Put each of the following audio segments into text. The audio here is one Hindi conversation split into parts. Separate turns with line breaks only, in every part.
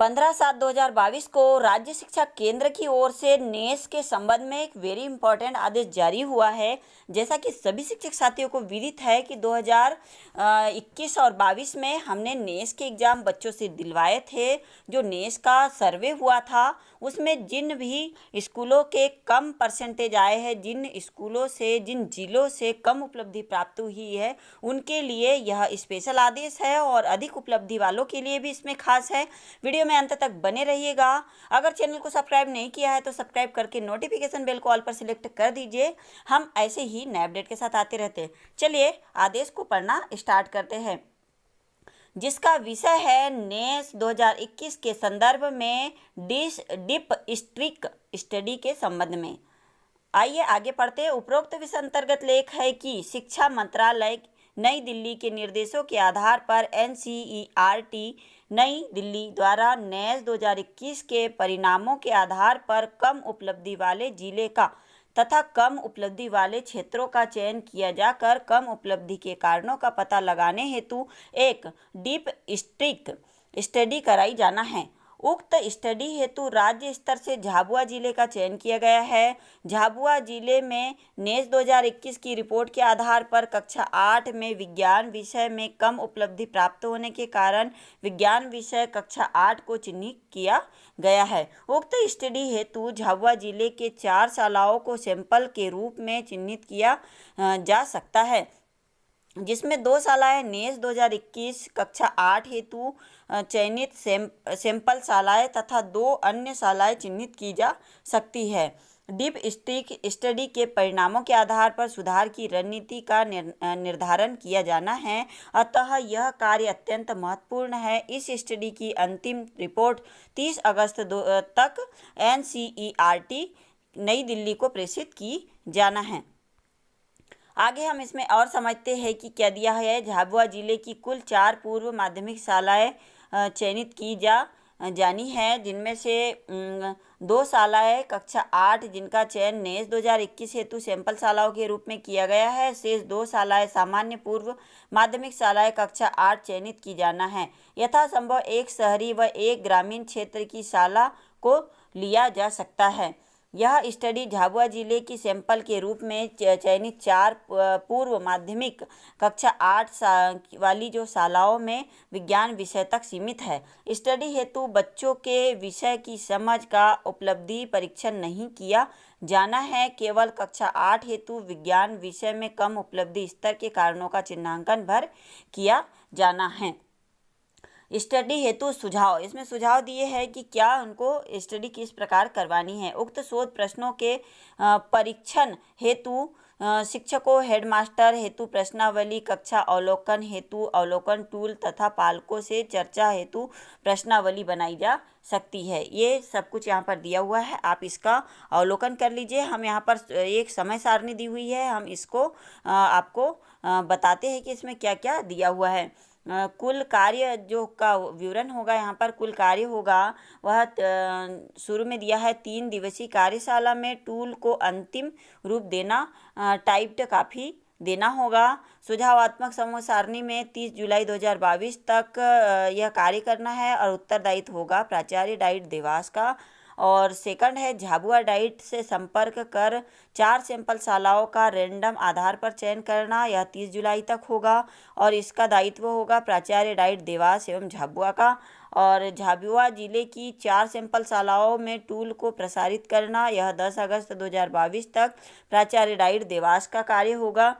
15/7/2022 को राज्य शिक्षा केंद्र की ओर से नेस के संबंध में एक वेरी इंपॉर्टेंट आदेश जारी हुआ है। जैसा कि सभी शिक्षक साथियों को विदित है कि 2021 और 22 में हमने नेस के एग्ज़ाम बच्चों से दिलवाए थे। जो नेस का सर्वे हुआ था उसमें जिन भी स्कूलों के कम परसेंटेज आए हैं, जिन स्कूलों से, जिन जिलों से कम उपलब्धि प्राप्त हुई है, उनके लिए यह स्पेशल आदेश है और अधिक उपलब्धि वालों के लिए भी इसमें खास है। वीडियो में अंत तक बने रहिएगा। अगर चैनल को सब्सक्राइब नहीं किया है तो सब्सक्राइब करके नोटिफिकेशन बेल को ऑल पर सिलेक्ट कर दीजिए। हम ऐसे ही नए अपडेट के साथ आते रहते हैं। चलिए आदेश को पढ़ना स्टार्ट करते हैं, जिसका विषय है नेस 2021 के संदर्भ में डीप स्ट्रिक स्टडी के संबंध में। आइए आगे पढ़ते हैं। उपरोक्त विषय अंतर्गत लेख है कि शिक्षा मंत्रालय नई दिल्ली के निर्देशों के आधार पर NCERT नई दिल्ली द्वारा नेस 2021 के परिणामों के आधार पर कम उपलब्धि वाले जिले का तथा कम उपलब्धि वाले क्षेत्रों का चयन किया जाकर कम उपलब्धि के कारणों का पता लगाने हेतु एक डीप स्ट्रिक स्टडी कराई जाना है। उक्त स्टडी हेतु राज्य स्तर से झाबुआ जिले का चयन किया गया है। झाबुआ जिले में नेस 2021 की रिपोर्ट के आधार पर कक्षा 8 में विज्ञान विषय में कम उपलब्धि प्राप्त होने के कारण विज्ञान विषय कक्षा 8 को चिन्हित किया गया है। उक्त स्टडी हेतु झाबुआ जिले के 4 शालाओं को सैंपल के रूप में चिन्हित किया जा सकता है, जिसमें 2 शालाएँ नेस 2021 कक्षा 8 हेतु चयनित सैंपल शालाएँ तथा 2 अन्य शालाएँ चिन्हित की जा सकती है। डीप स्ट्रिक स्टडी के परिणामों के आधार पर सुधार की रणनीति का निर्धारण किया जाना है, अतः यह कार्य अत्यंत महत्वपूर्ण है। इस स्टडी की अंतिम रिपोर्ट 30 अगस्त तक NCERT नई दिल्ली को प्रेषित की जाना है। आगे हम इसमें और समझते हैं कि क्या दिया है। झाबुआ जिले की कुल 4 पूर्व माध्यमिक शालाएँ चयनित की जानी है, जिनमें से 2 शालाएँ कक्षा 8 जिनका चयन नेस 2021 हेतु सैंपल शालाओं के रूप में किया गया है। शेष 2 शालाएँ सामान्य पूर्व माध्यमिक शालाएँ कक्षा 8 चयनित की जाना है। यथासंभव एक शहरी व एक ग्रामीण क्षेत्र की शाला को लिया जा सकता है। यह स्टडी झाबुआ जिले की सैंपल के रूप में चयनित 4 पूर्व माध्यमिक कक्षा 8 वाली जो शालाओं में विज्ञान विषय तक सीमित है। स्टडी हेतु बच्चों के विषय की समझ का उपलब्धि परीक्षण नहीं किया जाना है, केवल कक्षा 8 हेतु विज्ञान विषय में कम उपलब्धि स्तर के कारणों का चिन्हांकन भर किया जाना है। स्टडी हेतु सुझाव, इसमें सुझाव दिए हैं कि क्या उनको स्टडी किस प्रकार करवानी है। उक्त शोध प्रश्नों के परीक्षण हेतु शिक्षकों, हेडमास्टर हेतु प्रश्नावली, कक्षा अवलोकन हेतु अवलोकन टूल तथा पालकों से चर्चा हेतु प्रश्नावली बनाई जा सकती है। ये सब कुछ यहाँ पर दिया हुआ है, आप इसका अवलोकन कर लीजिए। हम यहाँ पर एक समय सारणी दी हुई है, हम इसको आपको बताते हैं कि इसमें क्या क्या दिया हुआ है। कुल कार्य जो का विवरण होगा, यहाँ पर कुल कार्य होगा वह शुरू में दिया है 3 दिवसीय कार्यशाला में टूल को अंतिम रूप देना, टाइप्ड कॉपी देना होगा। सुझावात्मक समूह सारणी में 30 जुलाई 2022 तक यह कार्य करना है और उत्तरदायित्व होगा प्राचार्य डाइट देवास का। और सेकंड है झाबुआ डाइट से संपर्क कर 4 सैंपल शालाओं का रैंडम आधार पर चयन करना, यह 30 जुलाई तक होगा और इसका दायित्व होगा प्राचार्य डाइट देवास एवं झाबुआ का। और झाबुआ जिले की 4 सैंपल शालाओं में टूल को प्रसारित करना, यह 10 अगस्त 2022 तक प्राचार्य डाइट देवास का कार्य होगा।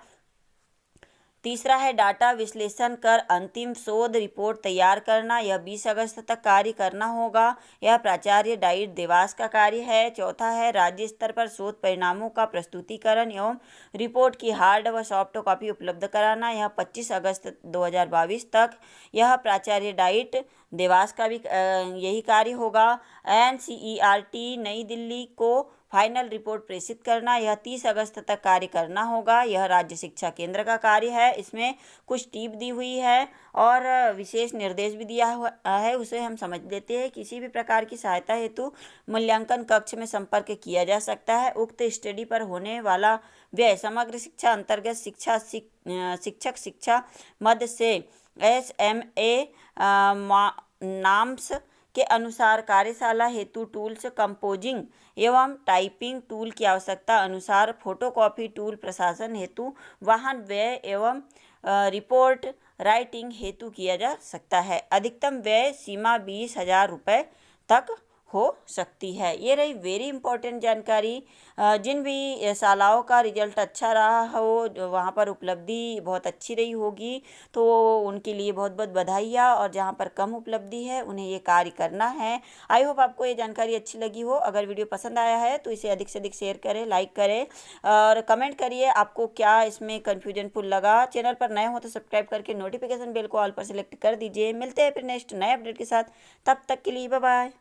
तीसरा है डाटा विश्लेषण कर अंतिम शोध रिपोर्ट तैयार करना, यह 20 अगस्त तक कार्य करना होगा, यह प्राचार्य डाइट देवास का कार्य है। चौथा है राज्य स्तर पर शोध परिणामों का प्रस्तुतिकरण एवं रिपोर्ट की हार्ड व सॉफ्ट कॉपी उपलब्ध कराना, यह 25 अगस्त 2022 तक, यह प्राचार्य डाइट देवास का भी यही कार्य होगा। NCERT नई दिल्ली को फाइनल रिपोर्ट प्रेषित करना, यह 30 अगस्त तक कार्य करना होगा, यह राज्य शिक्षा केंद्र का कार्य है। इसमें कुछ टिप दी हुई है और विशेष निर्देश भी दिया हुआ है, उसे हम समझ लेते हैं। किसी भी प्रकार की सहायता हेतु मूल्यांकन कक्ष में संपर्क किया जा सकता है। उक्त स्टडी पर होने वाला व्यय समग्र शिक्षा अंतर्गत शिक्षक शिक्षा मद से SMA नाम्स के अनुसार कार्यशाला हेतु टूल्स, कंपोजिंग एवं टाइपिंग टूल की आवश्यकता अनुसार फोटोकॉपी टूल, प्रशासन हेतु वाहन व्यय एवं रिपोर्ट राइटिंग हेतु किया जा सकता है। अधिकतम व्यय सीमा 20,000 रुपये तक हो सकती है। ये रही वेरी इंपॉर्टेंट जानकारी। जिन भी शालाओं का रिजल्ट अच्छा रहा हो, वहाँ पर उपलब्धि बहुत अच्छी रही होगी, तो उनके लिए बहुत बहुत बधाइयाँ। और जहाँ पर कम उपलब्धि है उन्हें ये कार्य करना है। आई होप आपको ये जानकारी अच्छी लगी हो। अगर वीडियो पसंद आया है तो इसे अधिक से अधिक शेयर करें, लाइक करें और कमेंट करिए आपको क्या इसमें कन्फ्यूजनफुल लगा। चैनल पर नए हो तो सब्सक्राइब करके नोटिफिकेशन बेल को ऑल पर सेलेक्ट कर दीजिए। मिलते हैं फिर नेक्स्ट नए अपडेट के साथ। तब तक के लिए बाय बाय।